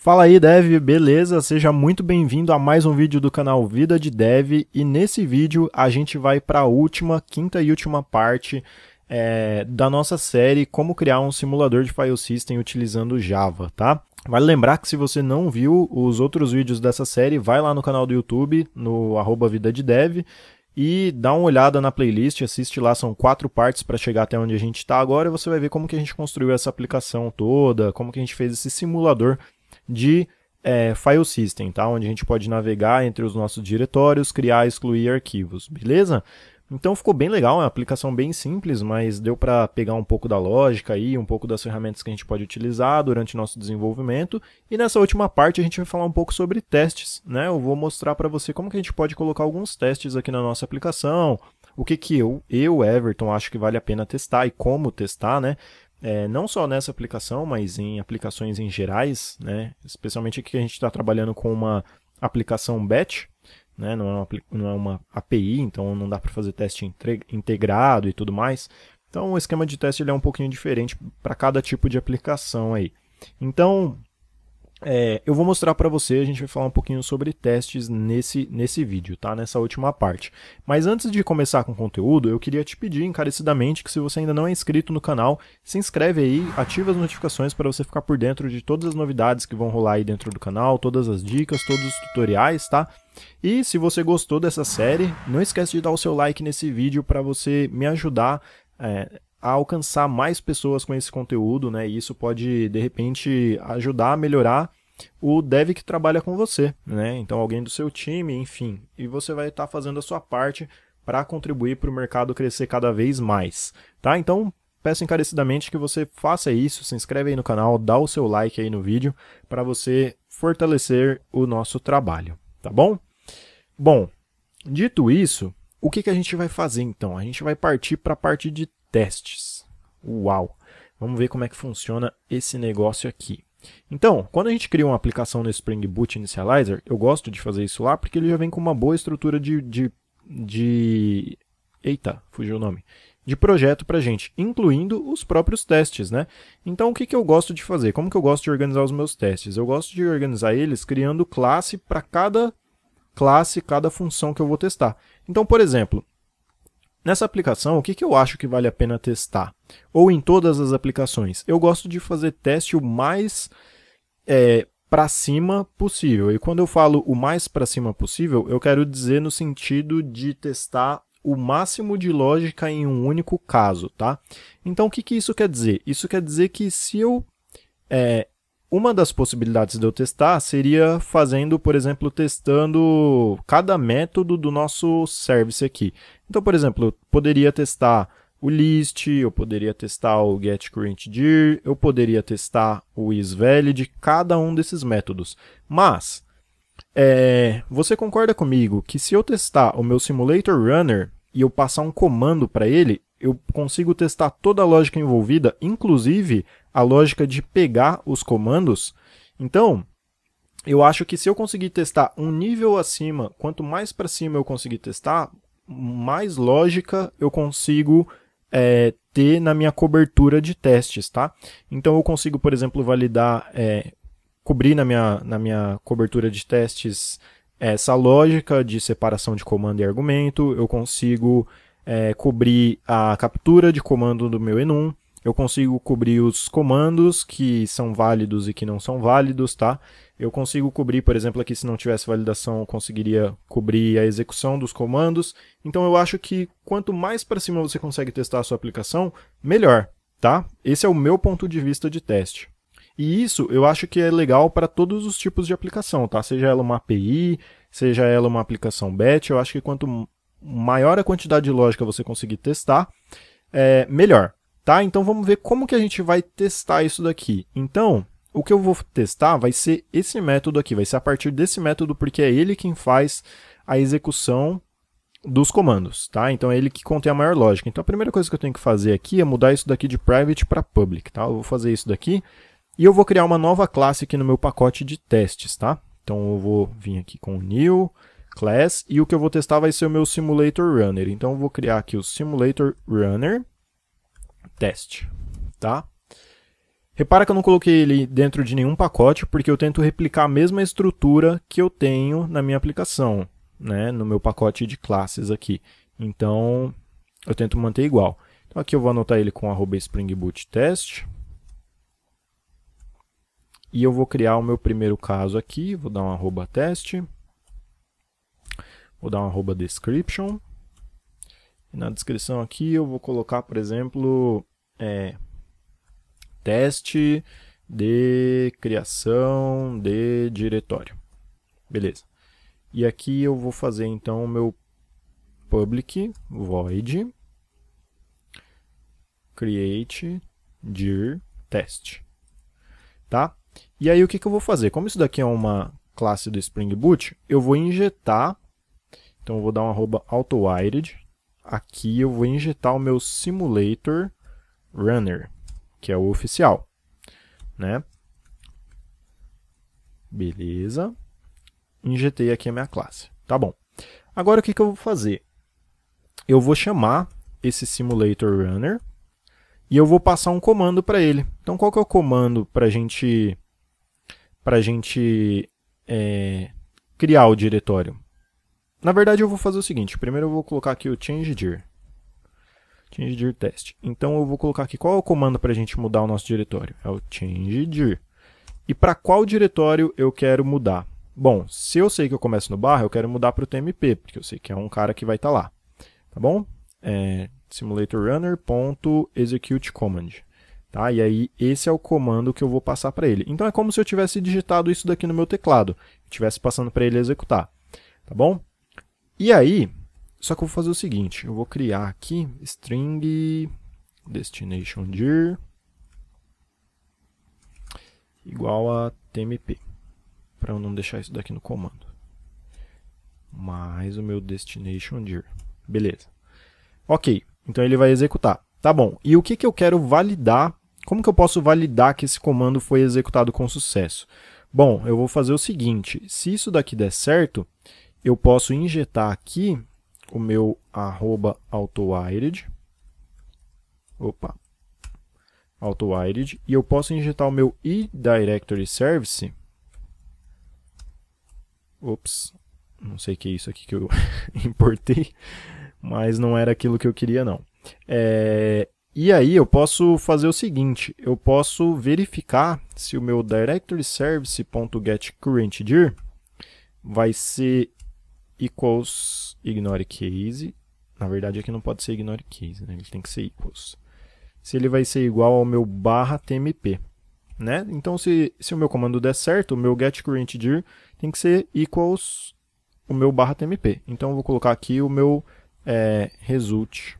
Fala aí, Dev, beleza? Seja muito bem-vindo a mais um vídeo do canal Vida de Dev, e nesse vídeo a gente vai para a quinta e última parte da nossa série Como criar um simulador de file system utilizando Java, tá? Vale lembrar que se você não viu os outros vídeos dessa série, vai lá no canal do YouTube, no @vidadedev, e dá uma olhada na playlist, assiste lá, são 4 partes para chegar até onde a gente está agora, e você vai ver como que a gente construiu essa aplicação toda, como que a gente fez esse simulador de file system, tá? Onde a gente pode navegar entre os nossos diretórios, criar e excluir arquivos, beleza? Então ficou bem legal, é uma aplicação bem simples, mas deu para pegar um pouco da lógica aí, um pouco das ferramentas que a gente pode utilizar durante o nosso desenvolvimento. E nessa última parte a gente vai falar um pouco sobre testes, né? Eu vou mostrar para você como que a gente pode colocar alguns testes aqui na nossa aplicação, o que eu, Everton, acho que vale a pena testar e como testar, né? Não só nessa aplicação, mas em aplicações em gerais, né? Especialmente aqui que a gente está trabalhando com uma aplicação batch, né? Não é uma API, então não dá para fazer teste integrado e tudo mais. Então o esquema de teste ele é um pouquinho diferente para cada tipo de aplicação aí. Então eu vou mostrar para você, a gente vai falar um pouquinho sobre testes nesse vídeo, tá? Nessa última parte. Mas antes de começar com o conteúdo, eu queria te pedir encarecidamente que se você ainda não é inscrito no canal, se inscreve aí, ativa as notificações para você ficar por dentro de todas as novidades que vão rolar aí dentro do canal, todas as dicas, todos os tutoriais, tá? E se você gostou dessa série, não esquece de dar o seu like nesse vídeo para você me ajudar a alcançar mais pessoas com esse conteúdo, né? E isso pode, de repente, ajudar a melhorar o dev que trabalha com você, né? Então, alguém do seu time, enfim. E você vai estar fazendo a sua parte para contribuir para o mercado crescer cada vez mais, tá? Então, peço encarecidamente que você faça isso, se inscreve aí no canal, dá o seu like aí no vídeo para você fortalecer o nosso trabalho, tá bom? Bom, dito isso, o que a gente vai fazer então? A gente vai partir para a parte de testes. Uau! Vamos ver como é que funciona esse negócio aqui. Então, quando a gente cria uma aplicação no Spring Boot Initializer, eu gosto de fazer isso lá porque ele já vem com uma boa estrutura Eita, fugiu o nome. De projeto para a gente, incluindo os próprios testes, né? Então, o que eu gosto de fazer? Como que eu gosto de organizar os meus testes? Eu gosto de organizar eles criando classe para cada classe, cada função que eu vou testar. Então, por exemplo, nessa aplicação, o que eu acho que vale a pena testar? Ou em todas as aplicações? Eu gosto de fazer teste o mais para cima possível. E quando eu falo o mais para cima possível, eu quero dizer no sentido de testar o máximo de lógica em um único caso, tá? Então, o que isso quer dizer? Isso quer dizer que se eu... uma das possibilidades de eu testar seria fazendo, por exemplo, testando cada método do nosso service aqui. Então, por exemplo, eu poderia testar o list, eu poderia testar o getCurrentDir, eu poderia testar o isValid, cada um desses métodos. Mas, você concorda comigo que se eu testar o meu simulator runner e eu passar um comando para ele, eu consigo testar toda a lógica envolvida, inclusive a lógica de pegar os comandos? Então, eu acho que se eu conseguir testar um nível acima, quanto mais para cima eu conseguir testar, mais lógica eu consigo ter na minha cobertura de testes, tá? Então eu consigo, por exemplo, validar, cobrir na minha cobertura de testes essa lógica de separação de comando e argumento, eu consigo cobrir a captura de comando do meu enum, eu consigo cobrir os comandos que são válidos e que não são válidos, tá? Eu consigo cobrir, por exemplo, aqui se não tivesse validação, eu conseguiria cobrir a execução dos comandos. Então eu acho que quanto mais para cima você consegue testar a sua aplicação, melhor, tá? Esse é o meu ponto de vista de teste. E isso eu acho que é legal para todos os tipos de aplicação, tá? Seja ela uma API, seja ela uma aplicação batch, eu acho que quanto maior a quantidade de lógica você conseguir testar, melhor. Tá? Então vamos ver como que a gente vai testar isso daqui. Então, o que eu vou testar vai ser esse método aqui, vai ser a partir desse método, porque é ele quem faz a execução dos comandos, tá? Então é ele que contém a maior lógica. Então a primeira coisa que eu tenho que fazer aqui é mudar isso daqui de private para public, tá? Eu vou fazer isso daqui e eu vou criar uma nova classe aqui no meu pacote de testes, tá? Então eu vou vir aqui com o new class e o que eu vou testar vai ser o meu simulator runner. Então eu vou criar aqui o simulator runner teste, tá? Repara que eu não coloquei ele dentro de nenhum pacote, porque eu tento replicar a mesma estrutura que eu tenho na minha aplicação, né, no meu pacote de classes aqui. Então, eu tento manter igual. Então, aqui eu vou anotar ele com @springboot_test. E eu vou criar o meu primeiro caso aqui, vou dar um @test. Vou dar um @description. E na descrição aqui eu vou colocar, por exemplo, teste de criação de diretório. Beleza. E aqui eu vou fazer então o meu public void create dir test. Tá? E aí o que eu vou fazer? Como isso daqui é uma classe do Spring Boot, eu vou injetar, então eu vou dar um @autowired. Aqui eu vou injetar o meu simulator runner, que é o oficial, né? Beleza. Injetei aqui a minha classe. Tá bom. Agora o que eu vou fazer? Eu vou chamar esse simulator runner e eu vou passar um comando para ele. Então qual que é o comando para a gente criar o diretório? Na verdade eu vou fazer o seguinte, primeiro eu vou colocar aqui o change_dir test. Então eu vou colocar aqui qual é o comando para a gente mudar o nosso diretório? É o change_dir. E para qual diretório eu quero mudar? Bom, se eu sei que eu começo no barra, eu quero mudar para o tmp, porque eu sei que é um cara que vai estar lá. Tá bom? simulatorrunner.executeCommand. Tá? E aí, esse é o comando que eu vou passar para ele. Então, é como se eu tivesse digitado isso daqui no meu teclado. Estivesse passando para ele executar. Tá bom? E aí, só que eu vou fazer o seguinte. Eu vou criar aqui string destination_dir igual a tmp. Para eu não deixar isso daqui no comando. Mais o meu destination_dir. Beleza. Ok, então ele vai executar. Tá bom, e o que eu quero validar? Como que eu posso validar que esse comando foi executado com sucesso? Bom, eu vou fazer o seguinte, se isso daqui der certo, eu posso injetar aqui o meu @autowired, autowired, e eu posso injetar o meu eDirectoryService, não sei o que é isso aqui que eu importei, mas não era aquilo que eu queria não. E aí eu posso fazer o seguinte, eu posso verificar se o meu directoryservice.getCurrentDir vai ser equals ignore case. Na verdade aqui não pode ser ignore case, né? Ele tem que ser equals. Se ele vai ser igual ao meu /tmp, né? Então se o meu comando der certo, o meu getCurrentDir tem que ser equals o meu /tmp. Então eu vou colocar aqui o meu resultdir.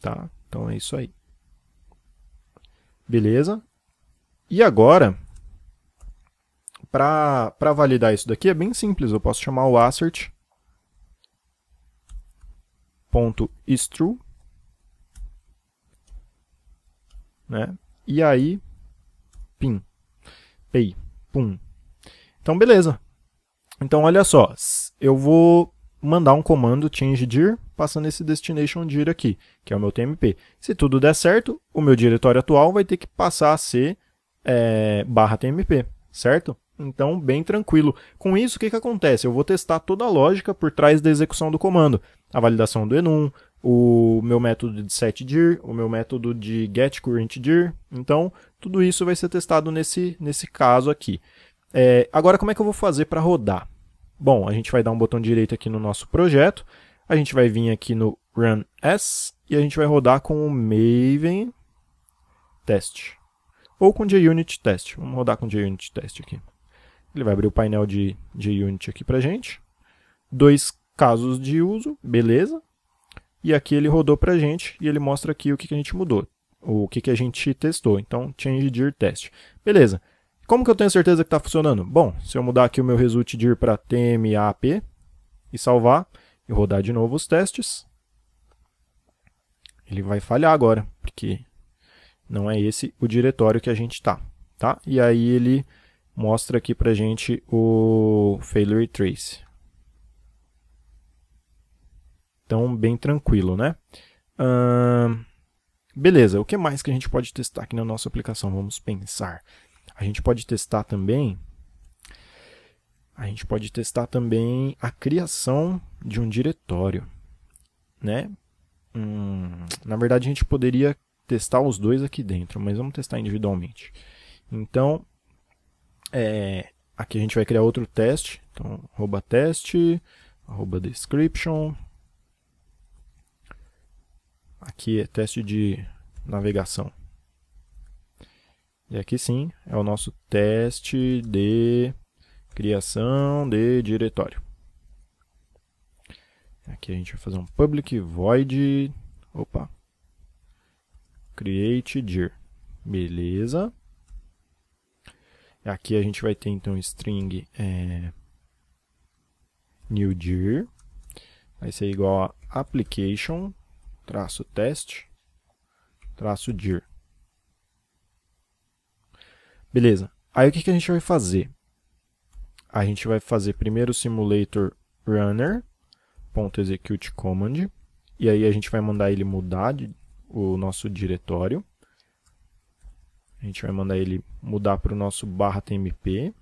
Tá? Então é isso aí. Beleza? E agora, para validar isso daqui é bem simples. Eu posso chamar o assert.isTrue, né? E aí, pum. Então, beleza. Então, olha só, eu vou mandar um comando change_dir passando esse destination_dir aqui, que é o meu tmp. Se tudo der certo, o meu diretório atual vai ter que passar a ser /tmp, certo? Então, bem tranquilo. Com isso, o que acontece? Eu vou testar toda a lógica por trás da execução do comando. A validação do enum, o meu método de setDir, o meu método de getCurrentDir. Então, tudo isso vai ser testado nesse caso aqui. Agora, como é que eu vou fazer para rodar? Bom, a gente vai dar um botão direito aqui no nosso projeto, a gente vai vir aqui no Run As e a gente vai rodar com o Maven Test, ou com JUnit Test. Vamos rodar com JUnit Test aqui. Ele vai abrir o painel de JUnit aqui para a gente. 2 casos de uso, beleza. E aqui ele rodou para a gente e ele mostra aqui o que a gente mudou, o que a gente testou. Então, change_dir test. Beleza. Como que eu tenho certeza que está funcionando? Bom, se eu mudar aqui o meu resultdir para tmap e salvar, e rodar de novo os testes, ele vai falhar agora, porque não é esse o diretório que a gente está. Tá? E aí ele mostra aqui para a gente o failure trace. Então, bem tranquilo, né? Beleza, o que mais que a gente pode testar aqui na nossa aplicação? Vamos pensar. A gente pode testar também a criação de um diretório, né? Na verdade, a gente poderia testar os dois aqui dentro, mas vamos testar individualmente. Então, aqui a gente vai criar outro teste. Então, @teste, @description. Aqui é teste de navegação. E aqui sim, é o nosso teste de criação de diretório. Aqui a gente vai fazer um public void, create dir. Beleza. Aqui a gente vai ter então string new dir. Vai ser igual a application -teste -dir. Beleza. Aí o que a gente vai fazer? A gente vai fazer primeiro o simulator runner.execute command. E aí a gente vai mandar ele mudar o nosso diretório. A gente vai mandar ele mudar para o nosso /tmp.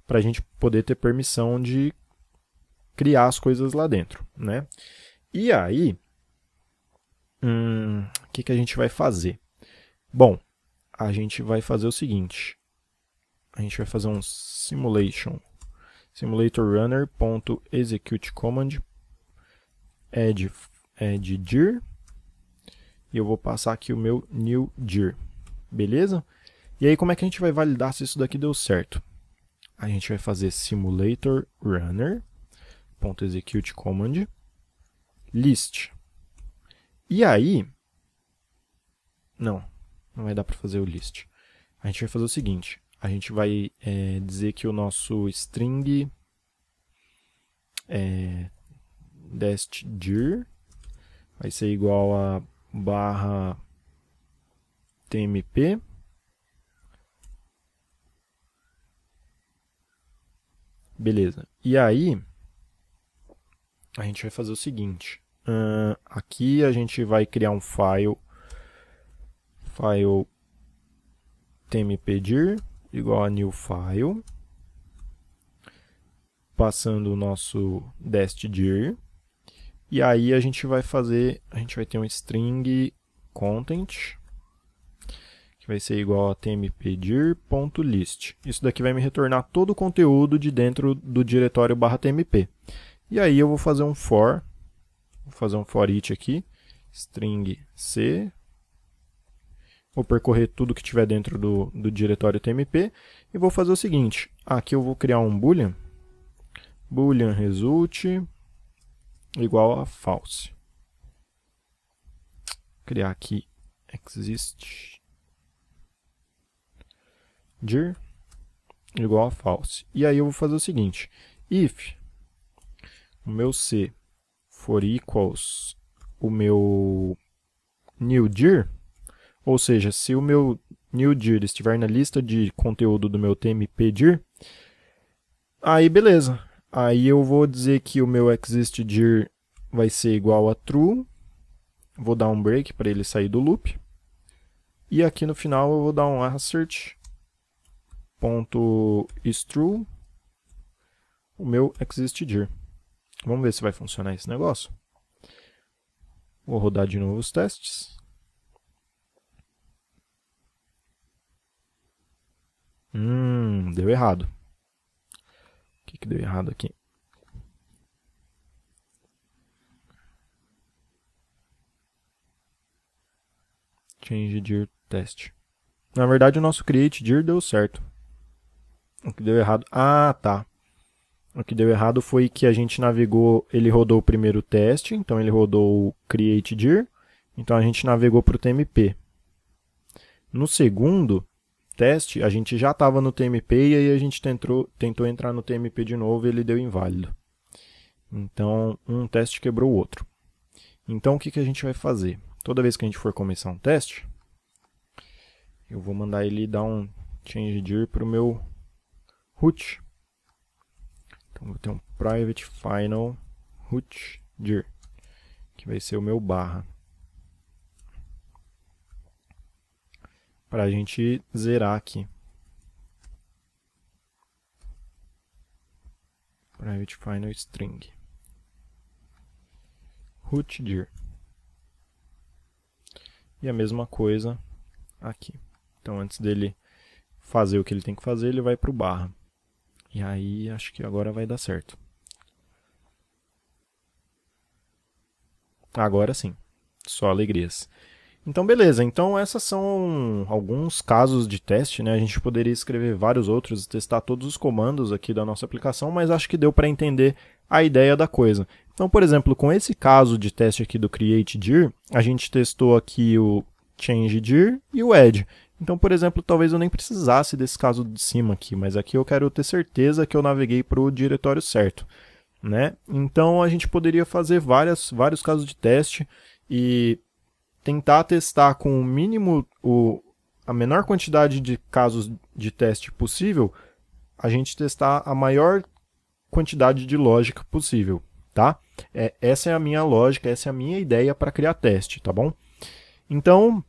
Para a gente poder ter permissão de criar as coisas lá dentro, né? E aí, o que a gente vai fazer? Bom, a gente vai fazer o seguinte. A gente vai fazer um simulator runner.execute command add dir. E eu vou passar aqui o meu new dir. Beleza? E aí, como é que a gente vai validar se isso daqui deu certo? A gente vai fazer simulator runner.execute command list. E aí, não vai dar para fazer o list. A gente vai fazer o seguinte, a gente vai dizer que o nosso string dest_dir vai ser igual a /tmp beleza. E aí a gente vai fazer o seguinte, aqui a gente vai criar um file tmpdir igual a new file, passando o nosso dest_dir, e aí a gente vai ter um string content, que vai ser igual a tmpdir.list. Isso daqui vai me retornar todo o conteúdo de dentro do diretório /tmp. E aí eu vou fazer um for each aqui, string c, vou percorrer tudo que tiver dentro do diretório tmp, e vou fazer o seguinte, aqui eu vou criar um boolean result igual a false. Criar aqui exist dir igual a false. E aí eu vou fazer o seguinte, if o meu c for equals o meu new dir, ou seja, se o meu new dir estiver na lista de conteúdo do meu tmp dir, aí beleza. Aí eu vou dizer que o meu exist dir vai ser igual a true, vou dar um break para ele sair do loop, e aqui no final eu vou dar um assert.isTrue o meu exist dir. Vamos ver se vai funcionar esse negócio. Vou rodar de novo os testes. Deu errado. O que deu errado aqui? Change dir test. Na verdade, o nosso create dir deu certo. O que deu errado... Ah, tá. O que deu errado foi que a gente navegou... Ele rodou o primeiro teste, então ele rodou o create dir. Então a gente navegou para o tmp. No segundo teste, a gente já estava no tmp e aí a gente tentou entrar no tmp de novo e ele deu inválido. Então, um teste quebrou o outro. Então, o que a gente vai fazer? Toda vez que a gente for começar um teste, eu vou mandar ele dar um change dir para o meu root. Então, vou ter um private final root dir. que vai ser o meu barra. Para a gente zerar aqui. Private final string. Root dir. E a mesma coisa aqui. Então, antes dele fazer o que ele tem que fazer, ele vai para o barra. E aí, acho que agora vai dar certo. Agora sim. Só alegrias. Então, beleza. Então, esses são alguns casos de teste, né? A gente poderia escrever vários outros e testar todos os comandos aqui da nossa aplicação, mas acho que deu para entender a ideia da coisa. Então, por exemplo, com esse caso de teste aqui do createDir, a gente testou aqui o changeDir e o add. Então, por exemplo, talvez eu nem precisasse desse caso de cima aqui, mas aqui eu quero ter certeza que eu naveguei para o diretório certo, né? Então, a gente poderia fazer vários casos de teste e tentar testar com o mínimo, a menor quantidade de casos de teste possível, a gente testar a maior quantidade de lógica possível, tá? Essa é a minha lógica, essa é a minha ideia para criar teste, tá bom? Então,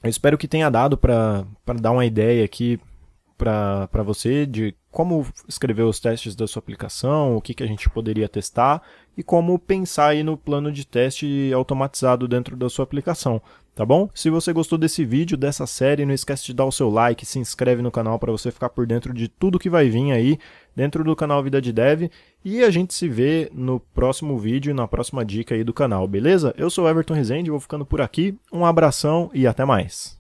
eu espero que tenha dado para dar uma ideia aqui para você de como escrever os testes da sua aplicação, o que a gente poderia testar e como pensar aí no plano de teste automatizado dentro da sua aplicação, tá bom? Se você gostou desse vídeo, dessa série, não esquece de dar o seu like, se inscreve no canal para você ficar por dentro de tudo que vai vir aí dentro do canal Vida de Dev e a gente se vê no próximo vídeo, na próxima dica aí do canal, beleza? Eu sou o Everton Rezende, vou ficando por aqui, um abração e até mais!